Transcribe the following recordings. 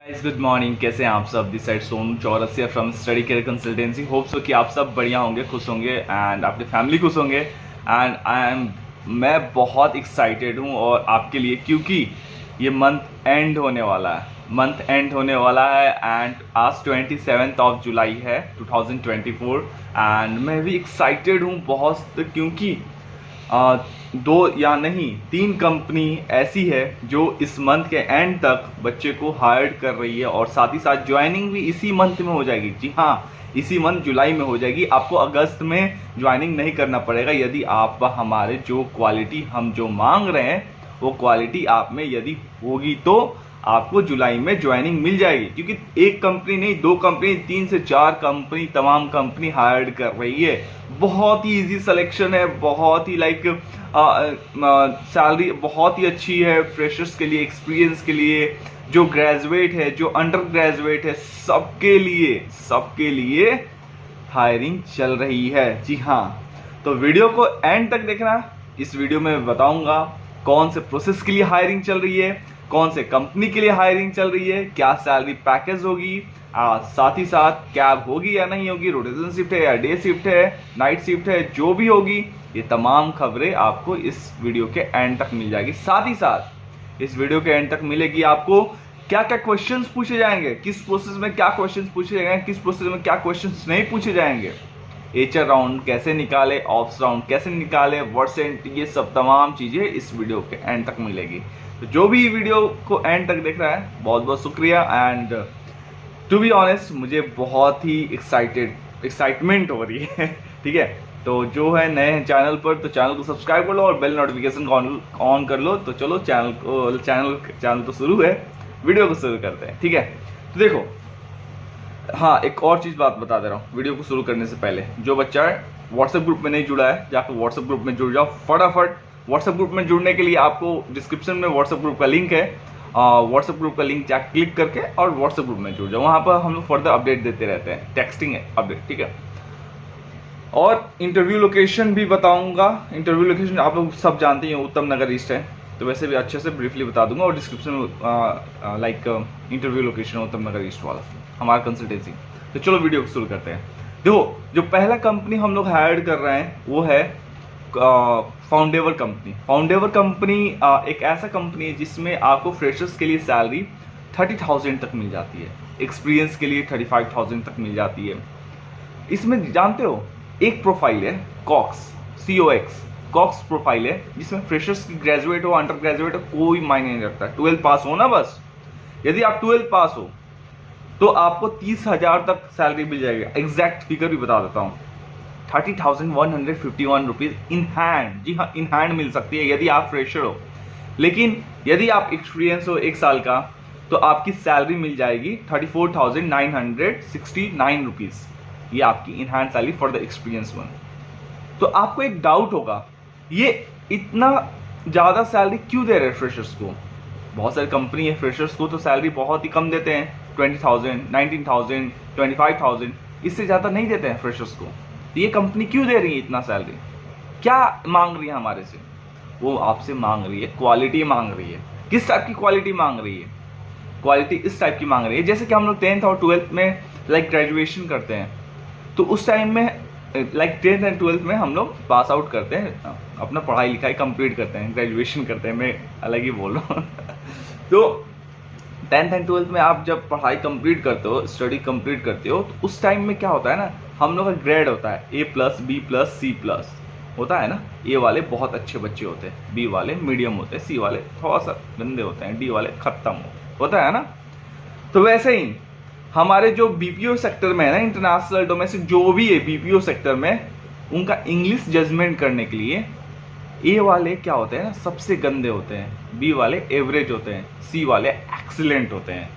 Guys good morning, कैसे हैं आप सब। This side Sonu Chaurasia from study care consultancy. Hope so कि आप सब बढ़िया होंगे, खुश होंगे एंड आपकी फैमिली खुश होंगे। एंड मैं बहुत एक्साइटेड हूँ और आपके लिए, क्योंकि ये मंथ एंड होने वाला है एंड आज 27 ऑफ जुलाई है 2024 एंड मैं भी एक्साइटेड हूँ बहुत, क्योंकि दो या नहीं 3 कंपनी ऐसी है जो इस मंथ के एंड तक बच्चे को हायर कर रही है और साथ ही साथ ज्वाइनिंग भी इसी मंथ में हो जाएगी। जी हाँ, इसी मंथ जुलाई में हो जाएगी। आपको अगस्त में ज्वाइनिंग नहीं करना पड़ेगा यदि आप हमारे जो क्वालिटी हम जो मांग रहे हैं वो क्वालिटी आप में यदि होगी तो आपको जुलाई में ज्वाइनिंग मिल जाएगी। क्योंकि एक कंपनी नहीं, 2 कंपनी, 3 से 4 कंपनी, तमाम कंपनी हायर कर रही है। बहुत ही इजी सिलेक्शन है, बहुत ही सैलरी बहुत ही अच्छी है फ्रेशर्स के लिए, एक्सपीरियंस के लिए, जो ग्रेजुएट है, जो अंडर ग्रेजुएट है, सबके लिए हायरिंग चल रही है। जी हाँ, तो वीडियो को एंड तक देखना। इस वीडियो में मैं बताऊंगा कौन से प्रोसेस के लिए हायरिंग चल रही है, कौन से कंपनी के लिए हायरिंग चल रही है, क्या सैलरी पैकेज होगी, साथ ही साथ कैब होगी या नहीं होगी, रोटेशन शिफ्ट है या डे शिफ्ट है, नाइट शिफ्ट है, जो भी होगी, ये तमाम खबरें आपको इस वीडियो के एंड तक मिल जाएगी। साथ ही साथ इस वीडियो के एंड तक मिलेगी आपको क्या क्या क्वेश्चंस पूछे जाएंगे, किस प्रोसेस में क्या क्वेश्चंस पूछे जाएंगे, किस प्रोसेस में क्या क्वेश्चंस नहीं पूछे जाएंगे, एचआर राउंड कैसे निकाले, ऑप्स राउंड कैसे निकाले, वर्ड्स एंड, ये सब तमाम चीजें इस वीडियो के एंड तक मिलेगी। तो जो भी वीडियो को एंड तक देख रहा है बहुत बहुत शुक्रिया। एंड टू बी ऑनेस्ट मुझे बहुत ही एक्साइटमेंट हो रही है। ठीक है, तो जो है नए हैं चैनल पर तो चैनल को सब्सक्राइब कर लो और बेल नोटिफिकेशन को ऑन कर लो। तो चलो चैनल तो शुरू है, वीडियो को शुरू करते हैं। ठीक है, तो देखो, हाँ एक और चीज़ बात बता दे रहा हूँ वीडियो को शुरू करने से पहले। जो बच्चा व्हाट्सएप ग्रुप में नहीं जुड़ा है, जाकर व्हाट्सएप ग्रुप में जुड़ जाओ फटाफट। व्हाट्सएप ग्रुप में जुड़ने के लिए आपको डिस्क्रिप्शन में व्हाट्सएप ग्रुप का लिंक है, व्हाट्सएप ग्रुप का लिंक जाकर क्लिक करके और व्हाट्सएप ग्रुप में जुड़ जाओ। वहाँ पर हम लोग फर्दर अपडेट देते रहते हैं, टेक्सटिंग है अपडेट। ठीक है, और इंटरव्यू लोकेशन भी बताऊंगा। इंटरव्यू लोकेशन आप लोग सब जानते हैं, उत्तम नगर ईस्ट है, तो वैसे भी अच्छे से ब्रीफली बता दूंगा। और डिस्क्रिप्शन में इंटरव्यू लोकेशन उत्तम नगर ईस्ट वाला हमारा कंसल्टेंसी। तो चलो वीडियो को शुरू करते हैं। देखो, जो पहला कंपनी हम लोग हायर कर रहे हैं वो है फाउंडेवर कंपनी। फाउंडेवर कंपनी एक ऐसा कंपनी है जिसमें आपको फ्रेशर्स के लिए सैलरी 30,000 तक मिल जाती है, एक्सपीरियंस के लिए 35,000 तक मिल जाती है। इसमें जानते हो एक प्रोफाइल है कॉक्स प्रोफाइल है, जिसमें फ्रेशर्स की ग्रेजुएट हो, अंडर ग्रेजुएट हो, कोई मायने नहीं रखता। 12 पास हो ना बस। यदि आप 12 पास हो तो आपको 30,000 तक सैलरी मिल जाएगी। एग्जैक्ट फिगर भी बता देता हूँ, 30,151 रुपीज इन हैंड। जी हाँ, इन हैंड मिल सकती है यदि आप फ्रेशर हो। लेकिन यदि आप एक्सपीरियंस हो 1 साल का तो आपकी सैलरी मिल जाएगी 34,969 रुपीज। ये आपकी इन hand salary for the experience one. तो आपको एक डाउट होगा, ये इतना ज़्यादा सैलरी क्यों दे रहे हैं फ्रेशर्स को। बहुत सारी कंपनी है फ्रेशर्स को तो सैलरी बहुत ही कम देते हैं, 20,000, 19,000, 25,000, इससे ज़्यादा नहीं देते हैं फ्रेशर्स को। तो ये कंपनी क्यों दे रही है इतना सैलरी, क्या मांग रही है हमारे से? वो आपसे मांग रही है क्वालिटी मांग रही है। किस टाइप की क्वालिटी मांग रही है? क्वालिटी इस टाइप की मांग रही है, जैसे कि हम लोग 10th और 12th में ग्रेजुएशन करते हैं, तो उस टाइम में 10th एंड 12th में हम लोग पास आउट करते हैं, अपना पढ़ाई लिखाई कंप्लीट करते हैं, ग्रेजुएशन करते हैं, मैं अलग ही बोल रहा हूँ। तो 10th एंड 12th में आप जब पढ़ाई कंप्लीट करते हो, स्टडी कंप्लीट करते हो, तो उस टाइम में क्या होता है ना, हम लोग का ग्रेड होता है A+, B+, C+ होता है ना। ए वाले बहुत अच्छे बच्चे होते हैं, बी वाले मीडियम होते हैं, सी वाले थोड़ा सा गंदे होते हैं, डी वाले खत्म होता है ना। तो वैसे ही हमारे जो बीपीओ सेक्टर में है ना, इंटरनेशनल डोमेस्टिक जो भी है बीपीओ सेक्टर में, उनका इंग्लिश जजमेंट करने के लिए ए वाले क्या होते हैं ना, सबसे गंदे होते हैं, बी वाले एवरेज होते हैं, सी वाले एक्सीलेंट होते हैं।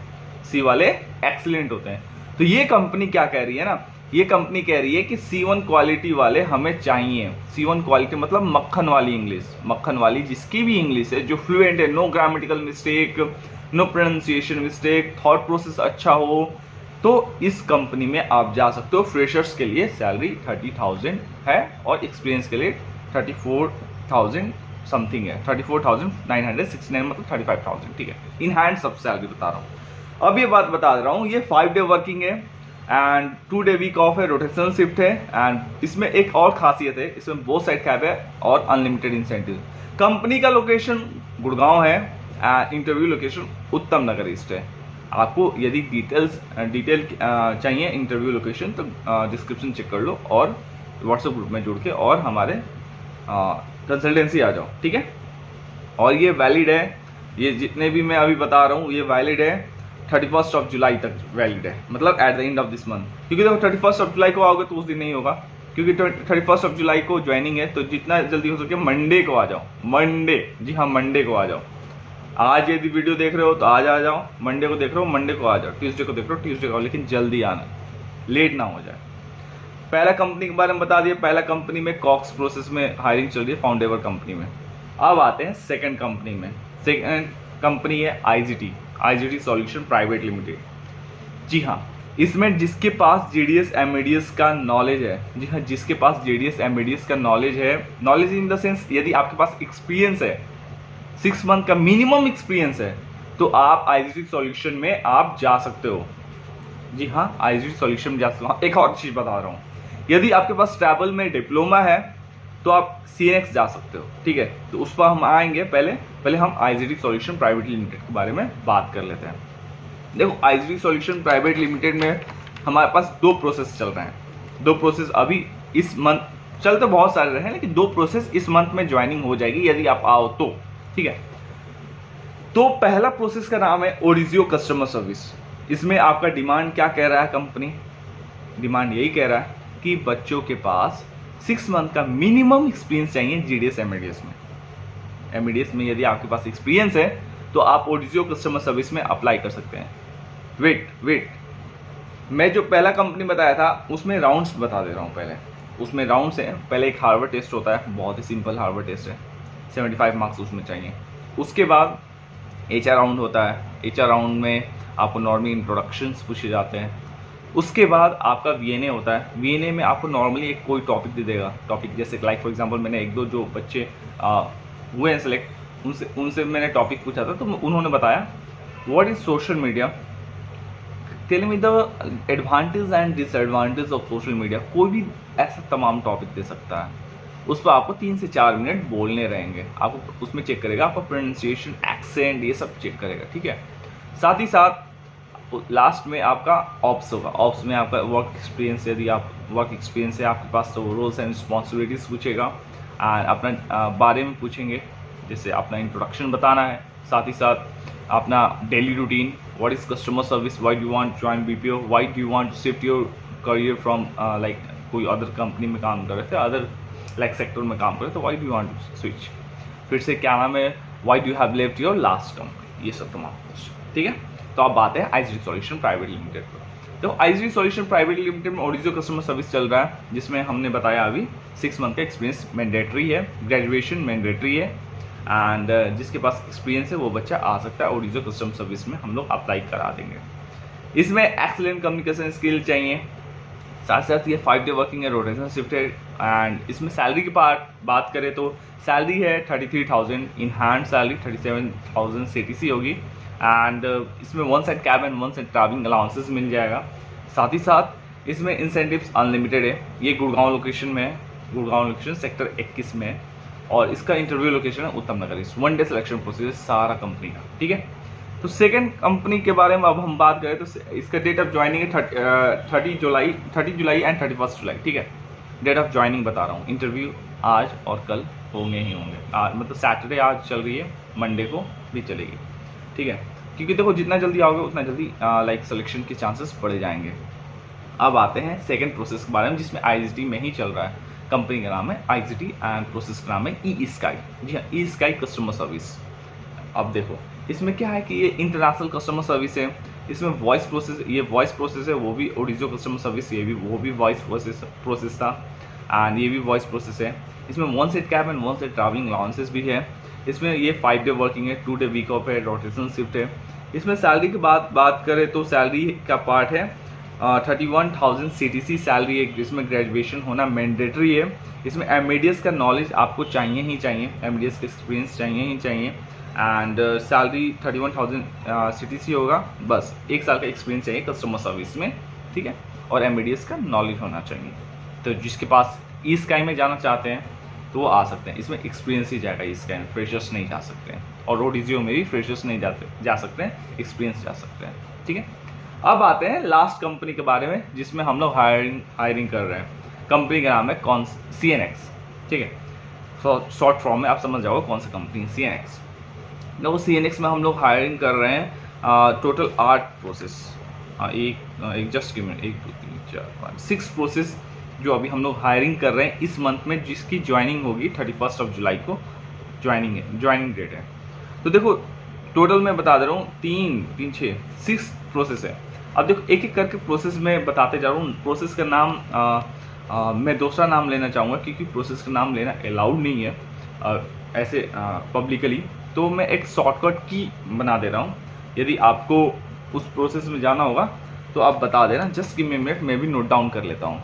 तो ये कंपनी क्या कह रही है ना, ये कंपनी कह रही है कि C1 क्वालिटी वाले हमें चाहिए। C1 क्वालिटी मतलब मक्खन वाली इंग्लिश, मक्खन वाली जिसकी भी इंग्लिश है, जो फ्लुएंट है, no grammatical mistake, no pronunciation mistake, thought process अच्छा हो, तो इस कंपनी में आप जा सकते हो। फ्रेशर्स के लिए सैलरी 30,000 है और एक्सपीरियंस के लिए 34,000 समथिंग है, 34,969 मतलब 35,000। ठीक है, इन हैंड सब सैलरी बता रहा हूँ। अब ये बात बता रहा हूँ, ये 5 डे वर्किंग है एंड 2 डे वीक ऑफ है, रोटेशनल शिफ्ट है एंड इसमें एक और खासियत है, इसमें बोथ साइड कैब है और अनलिमिटेड इंसेंटिव। कंपनी का लोकेशन गुड़गांव है एंड इंटरव्यू लोकेशन उत्तम नगर ईस्ट है। आपको यदि डिटेल चाहिए इंटरव्यू लोकेशन तो डिस्क्रिप्शन चेक कर लो और व्हाट्सएप ग्रुप में जुड़ के और हमारे कंसल्टेंसी आ जाओ, ठीक है। और ये वैलिड है, ये जितने भी मैं अभी बता रहा हूँ ये वैलिड है 31 ऑफ जुलाई तक वैलिड है, मतलब at the end of this month. क्योंकि देखो 31 ऑफ जुलाई को आओगे तो उस दिन नहीं होगा, क्योंकि 31 ऑफ जुलाई को ज्वाइनिंग है, तो जितना जल्दी हो सके मंडे को आ जाओ। मंडे, जी हाँ मंडे को आ जाओ। आज यदि वीडियो देख रहे हो तो आज आ जाओ, मंडे को देख रहे हो मंडे को आ जाओ, ट्यूसडे को देख रहे हो ट्यूसडे को, लेकिन जल्दी आना, लेट ना हो जाए। पहला कंपनी के बारे में बता दिया, पहला कंपनी में कॉक्स प्रोसेस में हायरिंग चल रही है, फाउंडेवर कंपनी में। अब आते हैं सेकंड कंपनी में। सेकंड कंपनी है आईजीटी सॉल्यूशन प्राइवेट लिमिटेड। जी हाँ, इसमें जिसके पास जेडीएस एमएडीएस का नॉलेज है, जी हाँ जिसके पास जेडीएस एमएडीएस का नॉलेज है, नॉलेज इन द सेंस यदि आपके पास एक्सपीरियंस है 6 मंथ का मिनिमम एक्सपीरियंस है, तो आप आईजीटी सॉल्यूशन में आप जा सकते हो। जी हाँ, आईजीटी सॉल्यूशन में जा सकते हो। एक और चीज़ बता रहा हूँ, यदि आपके पास ट्रैवल में डिप्लोमा है तो आप सीएनएक्स जा सकते हो, ठीक है। तो उस पर हम आएंगे, पहले हम आईजीटी सॉल्यूशन प्राइवेट लिमिटेड के बारे में बात कर लेते हैं। देखो आईजीटी सॉल्यूशन प्राइवेट लिमिटेड में हमारे पास 2 प्रोसेस चल रहे हैं। 2 प्रोसेस अभी इस मंथ चल तो बहुत सारे रहे हैं, लेकिन 2 प्रोसेस इस मंथ में ज्वाइनिंग हो जाएगी यदि आप आओ तो, ठीक है। तो पहला प्रोसेस का नाम है ओरिजियो कस्टमर सर्विस। इसमें आपका डिमांड क्या कह रहा है, कंपनी डिमांड यही कह रहा है कि बच्चों के पास 6 मंथ का मिनिमम एक्सपीरियंस चाहिए जीडीएस एमएडीएस में। एमएडीएस में यदि आपके पास एक्सपीरियंस है तो आप ओडिजियो कस्टमर सर्विस में अप्लाई कर सकते हैं। वेट, मैं जो पहला कंपनी बताया था उसमें राउंड्स बता दे रहा हूँ। पहले उसमें राउंड्स हैं, पहले एक हार्वर्ड टेस्ट होता है, बहुत ही सिंपल हार्वर्ड टेस्ट है, 75 मार्क्स उसमें चाहिए। उसके बाद एचआर राउंड होता है, एचआर राउंड में आपको नॉर्मली इंट्रोडक्शंस पूछे जाते हैं। उसके बाद आपका वीएनए होता है, वीएनए में आपको नॉर्मली एक कोई टॉपिक दे देगा, टॉपिक जैसे लाइक फॉर एग्जांपल मैंने 1-2 जो बच्चे हुए हैं सेलेक्ट, उनसे मैंने टॉपिक पूछा था, तो उन्होंने बताया what is social media, tell me the advantage and disadvantage of social media. कोई भी ऐसा तमाम टॉपिक दे सकता है, उस पर आपको 3 से 4 मिनट बोलने रहेंगे। आपको उसमें चेक करेगा आपका प्रोनाउंसिएशन, एक्सेंट, ये सब चेक करेगा, ठीक है। साथ ही साथ लास्ट में आपका ऑप्स होगा, ऑप्स में आपका वर्क एक्सपीरियंस, यदि आप वर्क एक्सपीरियंस है आपके पास तो रोल्स एंड रिस्पॉन्सिबिलिटीज़ पूछेगा एंड अपना बारे में पूछेंगे, जैसे अपना इंट्रोडक्शन बताना है, साथ ही साथ अपना daily routine, what is customer service, why do want join BPO, why do want to shift your career from like कोई अदर कंपनी में काम कर रहे थे, अदर लाइक सेक्टर में काम कर रहे थे, why do want to switch, फिर से क्या नाम है, why do have left your last company, ये सब तमाम क्वेश्चन, ठीक है। तो आप बात है आईजीटी सॉल्यूशन प्राइवेट लिमिटेड पर। तो आईजीटी सॉल्यूशन प्राइवेट लिमिटेड में ओडिजियो कस्टमर सर्विस चल रहा है, जिसमें हमने बताया अभी 6 मंथ का एक्सपीरियंस मैंडेटरी है, ग्रेजुएशन मैंडेटरी है एंड जिसके पास एक्सपीरियंस है वो बच्चा आ सकता है। ओडिजियो कस्टमर सर्विस में हम लोग अप्लाई करा देंगे। इसमें एक्सीलेंट कम्युनिकेशन स्किल चाहिए, साथ साथ ये 5 डे वर्किंग है, रोटेशनल शिफ्ट है एंड इसमें सैलरी की बात करें तो सैलरी है 33,000, इन हैंड सैलरी 37,000 CTC होगी एंड इसमें 1 side cab and 1 side travelling allowances मिल जाएगा। साथ ही साथ इसमें इंसेंटिव्स अनलिमिटेड है। ये गुड़गांव लोकेशन में है, गुड़गांव लोकेशन सेक्टर 21 में है और इसका इंटरव्यू लोकेशन है उत्तम नगर ईस्ट। 1 डे सिलेक्शन प्रोसेस सारा कंपनी का, ठीक है। तो सेकंड कंपनी के बारे में अब हम बात करें तो इसका डेट ऑफ ज्वाइनिंग है 30 जुलाई एंड 31 जुलाई, ठीक है। डेट ऑफ ज्वाइनिंग बता रहा हूँ, इंटरव्यू आज और कल होंगे ही होंगे, मतलब सैटरडे आज चल रही है, मंडे को भी चलेगी, ठीक है। क्योंकि देखो जितना जल्दी आओगे उतना जल्दी लाइक सिलेक्शन के चांसेस बढ़े जाएंगे। अब आते हैं सेकंड प्रोसेस के बारे में, जिसमें आईजीटी में ही चल रहा है। कंपनी का नाम है आईजीटी एंड प्रोसेस का नाम है ई स्काई। जी हाँ, ई स्काई कस्टमर सर्विस। अब देखो इसमें क्या है कि ये इंटरनेशनल कस्टमर सर्विस है, इसमें वॉइस प्रोसेस, ये वॉइस प्रोसेस है, वो भी ओडिजियो कस्टमर सर्विस, वो भी वॉइस प्रोसेस था एंड ये भी वॉइस प्रोसेस है। इसमें 1 side cab and 1 side travelling allowances भी है। इसमें ये 5 डे वर्किंग है, 2 डे वीक ऑफ है, रोटेशनल शिफ्ट है। इसमें सैलरी की बात करें तो सैलरी का पार्ट है 31,000 CTC सैलरी है, जिसमें ग्रेजुएशन होना मैंडेटरी है। इसमें एमएडीएस का नॉलेज आपको चाहिए ही चाहिए, एमएडीएस का एक्सपीरियंस चाहिए ही चाहिए। एंड सैलरी 31,000 CTC होगा। बस 1 साल का एक्सपीरियंस चाहिए कस्टमर सर्विस में, ठीक है, और MBDS का नॉलेज होना चाहिए। तो जिसके पास ई स्काई में जाना चाहते हैं तो वो आ सकते हैं, इसमें एक्सपीरियंस ही जाएगा ई स्काई में, फ्रेशर्स नहीं जा सकते हैं, और ODGO में भी फ्रेशर्स नहीं जा सकते हैं, एक्सपीरियंस जा सकते हैं, ठीक है। अब आते हैं लास्ट कंपनी के बारे में जिसमें हम लोग हायरिंग कर रहे हैं। कंपनी का नाम है CNX, ठीक है, शॉर्ट फॉर्म में आप समझ जाओगे कौन सा कंपनी, CNX। तो CNX में हम लोग हायरिंग कर रहे हैं टोटल 8 प्रोसेस, एक जस्ट गिव मिनट, 1 2 3 4 5 6 प्रोसेस जो अभी हम लोग हायरिंग कर रहे हैं इस मंथ में, जिसकी ज्वाइनिंग होगी 31 जुलाई को, ज्वाइनिंग डेट है। तो देखो टोटल मैं बता दे रहा हूँ 3 6 प्रोसेस है। अब देखो एक एक करके प्रोसेस में बताते जा रहा हूँ। प्रोसेस का नाम मैं दूसरा नाम लेना चाहूँगा क्योंकि प्रोसेस का नाम लेना अलाउड नहीं है ऐसे पब्लिकली, तो मैं एक शॉर्टकट की बना दे रहा हूँ। यदि आपको उस प्रोसेस में जाना होगा तो आप बता देना, जस्ट गिव मी मिनट, मैं भी नोट डाउन कर लेता हूँ।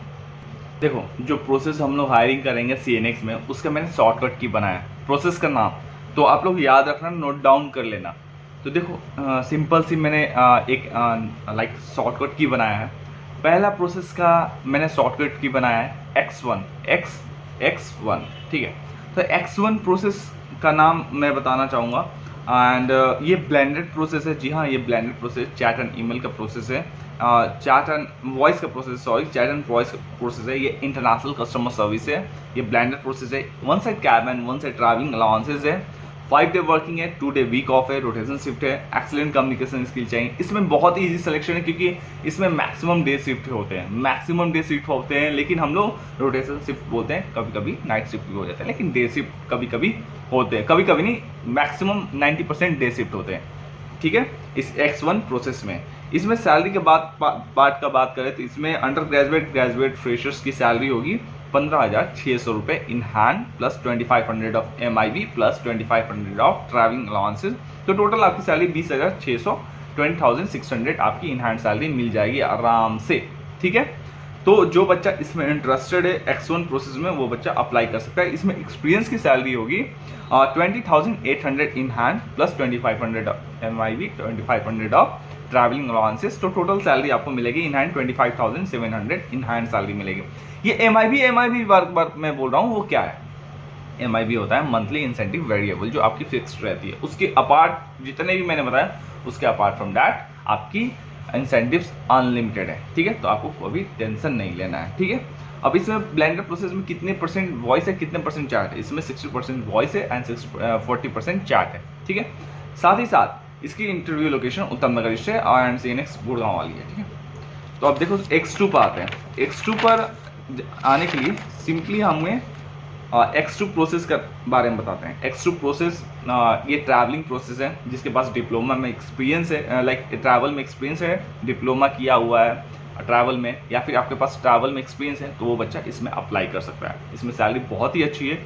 देखो जो प्रोसेस हम लोग हायरिंग करेंगे CNX में, उसका मैंने शॉर्टकट की बनाया प्रोसेस का नाम, तो आप लोग याद रखना, नोट डाउन कर लेना। तो देखो सिंपल सी मैंने एक लाइक शॉर्टकट की बनाया है। पहला प्रोसेस का मैंने शॉर्टकट की बनाया है X1, ठीक है। तो X1 प्रोसेस का नाम मैं बताना चाहूँगा, एंड ये ब्लेंडेड प्रोसेस है। जी हाँ, ये blended process chat and email का प्रोसेस है, चैट एंड वॉइस का प्रोसेस, चैट एंड वॉइस का प्रोसेस है। ये इंटरनेशनल कस्टमर सर्विस है, ये ब्लेंडेड प्रोसेस है। 1 side cab and 1 side travelling allowances है, 5 डे वर्किंग है, 2 डे वीक ऑफ है, रोटेशन शिफ्ट है, एक्सीलेंट कम्युनिकेशन स्किल चाहिए। इसमें बहुत ही ईजी सिलेक्शन है क्योंकि इसमें मैक्सिमम डे शिफ्ट होते हैं, लेकिन हम लोग रोटेशन शिफ्ट बोलते हैं, कभी कभी नाइट शिफ्ट भी हो जाता है, लेकिन डे शिफ्ट कभी कभी होते हैं, कभी कभी नहीं, मैक्सिमम 90% डे शिफ्ट होते हैं, ठीक है। इस X1 प्रोसेस में इसमें सैलरी के पार्ट का बात करें तो इसमें अंडर ग्रेजुएट फ्रेशर्स की सैलरी होगी 15,600 रुपये in hand, plus 2,500 of MIB, plus 2,500 of travelling allowances. तो टोटल आपकी सैलरी 20,600, 20,600 आपकी इन हैंड सैलरी मिल जाएगी आराम से, ठीक है। तो जो बच्चा इसमें इंटरेस्टेड है X1 प्रोसेस में, वो बच्चा अप्लाई कर सकता है। इसमें एक्सपीरियंस की सैलरी होगी 20,800 in hand, plus 2,500 of MIB, 2,500 of travelling allowances. तो टोटल सैलरी आपको मिलेगी in hand 25,700 in hand salary मिलेगी। ये MIB बार मैं बोल रहा हूँ, वो क्या है? MIB होता है मंथली इंसेंटिव वेरिएबल, जो आपकी फिक्स्ड रहती है। उसके अपार्ट जितने भी मैंने बताया, उसके अपार्ट फ्रॉम दैट आपकी इंसेंटिव्स अनलिमिटेड है, ठीक है। तो आपको कोई टेंशन नहीं लेना है, ठीक है। अब इसमें ब्लेंडर प्रोसेस में कितने परसेंट वॉइस है, कितने परसेंट चैट है? इसमें 60% वॉइस है एंड 40% चैट है, ठीक है। साथ ही साथ इसकी इंटरव्यू लोकेशन उत्तम नगर है एंड CNX गुड़गांव वाली है, ठीक है। तो अब देखो X2 पर आते हैं। X2 पर आने के लिए सिंपली हमें X2 प्रोसेस का बारे में बताते हैं। X2 प्रोसेस ये ट्रैवलिंग प्रोसेस है, जिसके पास डिप्लोमा में एक्सपीरियंस है, लाइक ट्रैवल में एक्सपीरियंस है, डिप्लोमा किया हुआ है ट्रैवल में, या फिर आपके पास ट्रैवल में एक्सपीरियंस है, तो वो बच्चा इसमें अप्लाई कर सकता है। इसमें सैलरी बहुत ही अच्छी है।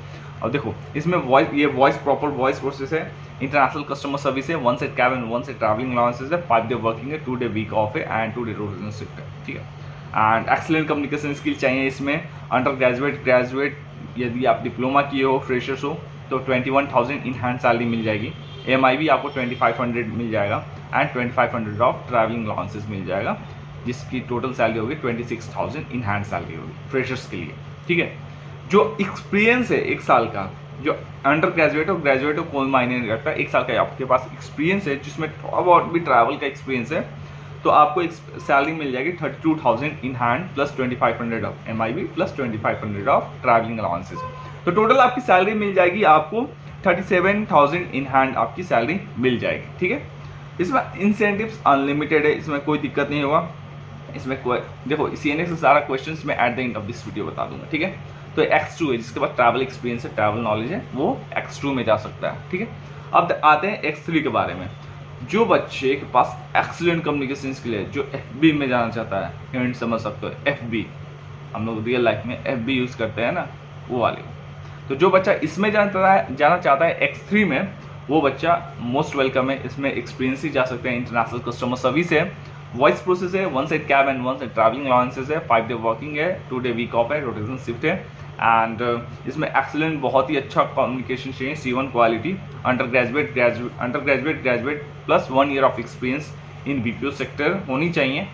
और देखो इसमें वॉइस प्रॉपर वॉइस प्रोसेस है, इंटरनेशनल कस्टमर सर्विस है, 1 side cab and 1 side travelling allowances है, 5 डे वर्किंग है, 2 डे वीक ऑफ है एंड 2 डे रोटेशन शिफ्ट है, ठीक है। एंड एक्सीलेंट कम्युनिकेशन स्किल चाहिए इसमें। अंडर ग्रेजुएट यदि आप डिप्लोमा किए हो, फ्रेशर्स हो, तो 21,000 इन हैंड सैलरी मिल जाएगी। MIB आपको 2,500 मिल जाएगा एंड 2,500 ऑफ ट्रैवलिंग अलाउंसेस मिल जाएगा, जिसकी टोटल सैलरी होगी 26,000 इन हैंड सैलरी होगी फ्रेशर्स के लिए, ठीक है। जो एक्सपीरियंस है 1 साल का, जो अंडर ग्रेजुएट और ग्रेजुएट हो कोई मायने नहीं रखता, 1 साल का आपके पास एक्सपीरियंस है, जिसमें थोड़ा बहुत भी ट्रैवल का एक्सपीरियंस है, तो आपको एक सैलरी मिल जाएगी 32,000 in hand, plus 2,500 of MIB, plus 2,500 of travelling allowances. तो टोटल आपकी सैलरी मिल जाएगी आपको 37,000 इन हैंड आपकी सैलरी मिल जाएगी, ठीक है। इसमें इंसेंटिव्स अनलिमिटेड है, इसमें कोई दिक्कत नहीं होगा। इसमें देखो CNX से सारा क्वेश्चंस मैं at the end of this video बता दूंगा, ठीक है। तो X2 है, जिसके पास ट्रैवल एक्सपीरियंस है, ट्रैवल नॉलेज है, वो X2 में जा सकता है, ठीक है। अब आते हैं X3 के बारे में। जो बच्चे के पास एक्सीलेंट कम्युनिकेशन स्किल है, जो FB में जाना चाहता है, हिंट समझ सकते हो, FB हम लोग रियल लाइफ में FB यूज़ करते हैं ना, वो वाले। तो जो बच्चा इसमें जाना चाहता है X3 में, वो बच्चा मोस्ट वेलकम है। इसमें एक्सपीरियंस ही जा सकते हैं, इंटरनेशनल कस्टमर सर्विस है, वॉइस प्रोसेस है, 1 side cab and 1 side travelling allowances है, 5 डे वर्किंग है, 2 डे वीक ऑफ है, रोटेशन शिफ्ट है एंड इसमें एक्सीलेंट बहुत ही अच्छा कम्युनिकेशन चाहिए, C1 quality, under graduate plus 1 year of experience in BPO sector होनी चाहिए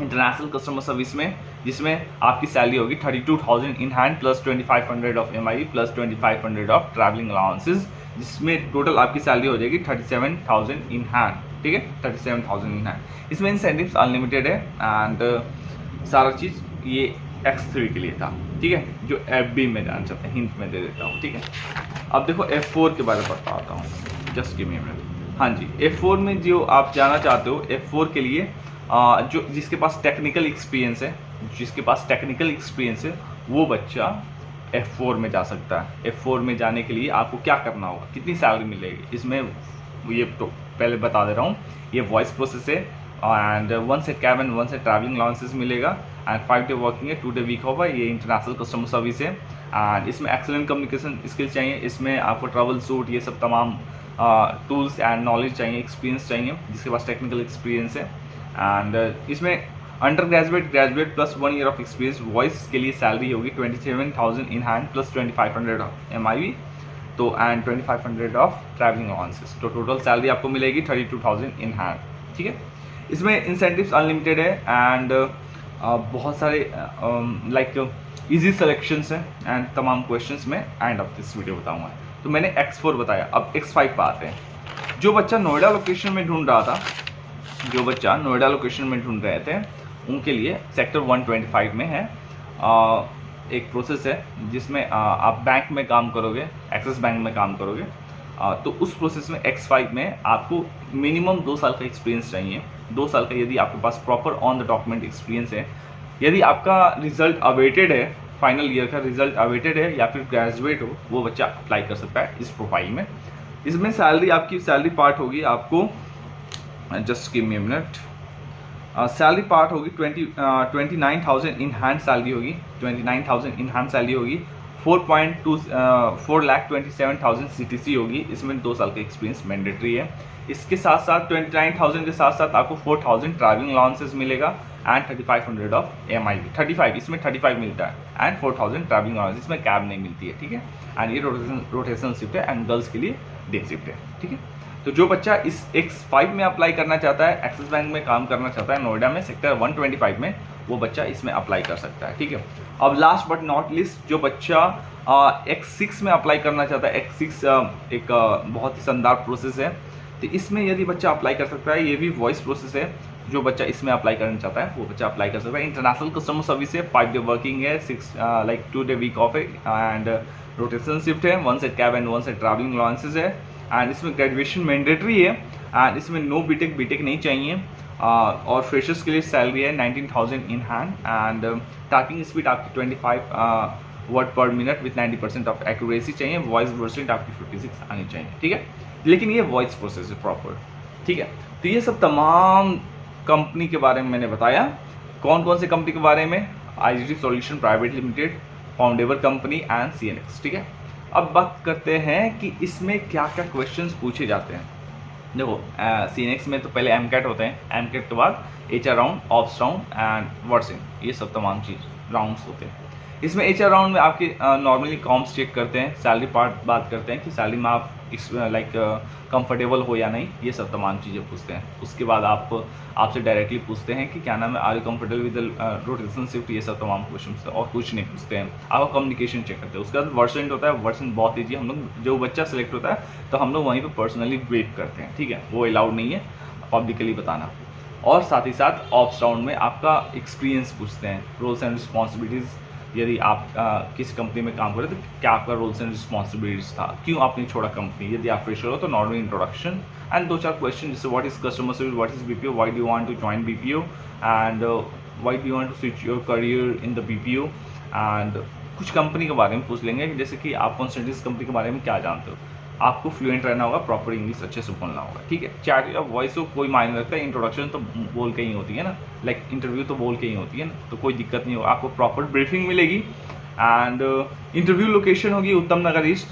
इंटरनेशनल कस्टमर सर्विस में, जिसमें आपकी सैलरी होगी 32,000 in hand plus 2500 of MIE plus 2500 of travelling allowances, जिसमें टोटल आपकी सैलरी हो जाएगी 37,000 इन हैंड, ठीक है, 37,000 इन हैंड। इसमें इंसेंटिव्स अनलिमिटेड है एंड सारा चीज़ ये X3 के लिए था, ठीक है, जो FB में जाना चाहते हैं, हिंट में दे देता हूँ, ठीक है। अब देखो F4 के बारे में बताता हूँ, just give me a minute. हाँ जी, F4 में जो आप जाना चाहते हो, F4 के लिए जो जिसके पास टेक्निकल एक्सपीरियंस है, वो बच्चा F4 में जा सकता है। F4 में जाने के लिए आपको क्या करना होगा, कितनी सैलरी मिलेगी, इसमें ये तो पहले बता दे रहा हूँ। ये वॉइस प्रोसेस है एंड 1 से कैब एंड 1 से ट्रैवलिंग अलाउंसेस मिलेगा एंड 5 डे वर्किंग है, 2 डे वीक होगा। ये इंटरनेशनल कस्टमर सर्विस है एंड इसमें एक्सीलेंट कम्युनिकेशन स्किल्स चाहिए। इसमें आपको ट्रैवल सूट, ये सब तमाम टूल्स एंड नॉलेज चाहिए, एक्सपीरियंस चाहिए, जिसके पास टेक्निकल एक्सपीरियंस है। एंड इसमें under graduate plus 1 year of experience. Voice के लिए सैलरी होगी 27,000 इन हैंड प्लस 2500 MIE, तो एंड 2500 ऑफ ट्रैवलिंग अलाउंसेस, तो टोटल सैलरी आपको मिलेगी 32,000 इन हैंड, ठीक है। इसमें इंसेंटिव्स अनलिमिटेड है एंड बहुत सारे लाइक इजी सिलेक्शंस हैं एंड तमाम क्वेश्चंस में एंड ऑफ दिस वीडियो बताऊंगा। तो मैंने X4 बताया, अब X5 पे आते हैं। जो बच्चा नोएडा लोकेशन में ढूंढ रहे थे, उनके लिए सेक्टर 125 में है एक प्रोसेस है जिसमें आप बैंक में काम करोगे, एक्सिस बैंक में काम करोगे। तो उस प्रोसेस में X5 में आपको मिनिमम 2 साल का एक्सपीरियंस चाहिए। 2 साल का यदि आपके पास proper on the document experience है, यदि आपका रिजल्ट अवेटेड है, फाइनल ईयर का रिजल्ट अवेटेड है या फिर ग्रेजुएट हो, वो बच्चा अप्लाई कर सकता है इस प्रोफाइल में। इसमें सैलरी, आपकी सैलरी पार्ट होगी, आपको just give me a minute, salary part होगी 29,000 इन हैंड सैलरी होगी, 29,000 इन हैंड सैलरी होगी। 4,27,000 CTC होगी। इसमें 2 साल का एक्सपीरियंस मैंडेटरी है। इसके साथ साथ 29,000 के साथ साथ आपको 4,000 ट्रैवलिंग अलाउंसेस मिलेगा एंड 3,500 ऑफ MIE, 35 इसमें 35 मिलता है एंड 4,000 ट्रैवलिंग अलाउंस, इसमें कैब नहीं मिलती है, ठीक है। एंड ये रोटेशनल शिफ्ट है एंड गर्ल्स के लिए डे शिफ्ट है, ठीक है। तो जो बच्चा इस X5 में अप्लाई करना चाहता है, एक्सिस बैंक में काम करना चाहता है नोएडा में सेक्टर 125 में, वो बच्चा इसमें अप्लाई कर सकता है, ठीक है। अब लास्ट बट नॉट लिस्ट, जो बच्चा X6 में अप्लाई करना चाहता है, X6 एक बहुत ही शानदार प्रोसेस है, तो इसमें यदि बच्चा अप्लाई कर सकता है, ये भी वॉइस प्रोसेस है। जो बच्चा इसमें अप्लाई करना चाहता है वो बच्चा अप्लाई कर सकता है। इंटरनेशनल कस्टमर सर्विस है, 5 डे वर्किंग है, 2 डे वीक ऑफ है एंड रोटेशन शिफ्ट है, 1 से कैब एंड 1 से ट्रैवलिंग अलाउंसेस है एंड इसमें ग्रेजुएशन मैंडेटरी है एंड इसमें नो बीटेक नहीं चाहिए। और फ्रेशर्स के लिए सैलरी है 19,000 in hand and typing speed आपकी 25 वर्ड पर मिनट विथ 90% ऑफ एक्यूरेसी चाहिए। वॉइस वर्सेंट आपकी 56 आनी चाहिए, ठीक है। लेकिन ये वॉइस प्रोसेस है प्रॉपर, ठीक है। तो ये सब तमाम कंपनी के बारे में मैंने बताया। कौन कौन से कंपनी के बारे में? IGT सॉल्यूशन प्राइवेट लिमिटेड, फाउंडेबल कंपनी एंड CNX, ठीक है। अब बात करते हैं कि इसमें क्या क्या क्वेश्चंस पूछे जाते हैं। देखो CNX में तो पहले MCAT होते हैं, MCAT के बाद HR round, ops round and वर्सिंग, ये सब तमाम चीज़ राउंड्स होते हैं। इसमें HR राउंड में आपके नॉर्मली कॉम्स चेक करते हैं, सैलरी पार्ट बात करते हैं कि सैलरी में आप लाइक कंफर्टेबल हो या नहीं, ये सब तमाम चीज़ें पूछते हैं। उसके बाद आपसे डायरेक्टली पूछते हैं कि क्या नाम है, are you comfortable with rotation shift, ये सब तमाम क्वेश्चन और कुछ नहीं पूछते हैं। आपका कम्युनिकेशन चेक करते हैं। उसके बाद वर्सेंट होता है, वर्सेंट बहुत ईजी, हम लोग जो बच्चा सेलेक्ट होता है तो हम लोग वहीं पर पर्सनली ब्रीफ करते हैं, ठीक है, वो अलाउड नहीं है पब्लिकली बताना। और साथ ही साथ ऑप्स राउंड में आपका एक्सपीरियंस पूछते हैं, रोल्स एंड रिस्पॉन्सिबिलिटीज़, यदि आप किस कंपनी में काम कर रहे थे, क्या आपका रोल्स एंड रिस्पॉन्सिबिलिटीज था, क्यों आपने छोड़ा कंपनी। यदि आप फ्रेशर हो तो नॉर्मल इंट्रोडक्शन एंड 2-4 क्वेश्चन, जैसे what is customer service, what is BPO, why do you want to join BPO and why do you want to switch your career in the BPO and कुछ company के बारे में पूछ लेंगे, जैसे कि आप कॉन्सेंट्रेटिस कंपनी के बारे में क्या जानते हो। आपको फ्लुएंट रहना होगा, प्रॉपर इंग्लिश अच्छे से बोलना होगा, ठीक है। चैट या वॉइस हो कोई मायने रखता है, इंट्रोडक्शन तो बोल के ही होती है ना, लाइक इंटरव्यू तो बोल के ही होती है ना, तो कोई दिक्कत नहीं होगा। आपको प्रॉपर ब्रीफिंग मिलेगी एंड इंटरव्यू लोकेशन होगी उत्तम नगर ईस्ट,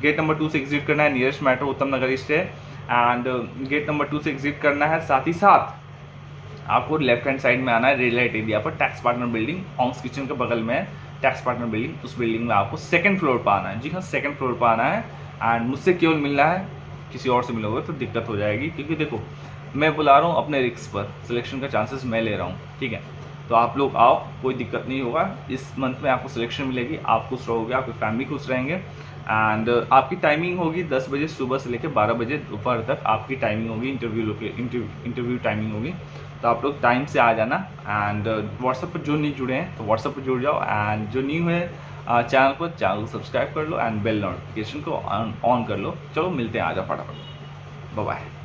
गेट नंबर 2 से एग्जिट करना है, नियरेस्ट मेट्रो उत्तम नगर ईस्ट है एंड गेट नंबर 2 से एग्जिट करना है। साथ ही साथ आपको लेफ्ट हैंड साइड में आना है, रेड लाइट एरिया पर, tax partner building, Hong's kitchen के बगल में है, टैक्स पार्टनर बिल्डिंग, उस बिल्डिंग में आपको सेकंड फ्लोर पर आना है। जी हाँ, सेकंड फ्लोर पर आना है एंड मुझसे केवल मिलना है, किसी और से मिलोगे तो दिक्कत हो जाएगी, क्योंकि देखो मैं बुला रहा हूँ अपने रिस्क पर, सिलेक्शन का चांसेस मैं ले रहा हूँ, ठीक है। तो आप लोग आओ, कोई दिक्कत नहीं होगा, इस मंथ में आपको सिलेक्शन मिलेगी, आप खुश रहोगे, आपकी फैमिली खुश रहेंगे एंड आपकी टाइमिंग होगी 10 बजे सुबह से लेकर 12 बजे दोपहर तक आपकी टाइमिंग होगी, इंटरव्यू टाइमिंग होगी। तो आप लोग टाइम से आ जाना एंड व्हाट्सएप पर जो नहीं जुड़े हैं तो व्हाट्सएप पर जुड़ जाओ एंड जो न्यू है चैनल को सब्सक्राइब कर लो एंड बेल नोटिफिकेशन को ऑन कर लो। चलो मिलते हैं, आ जाओ फटाफट, बाय बाय।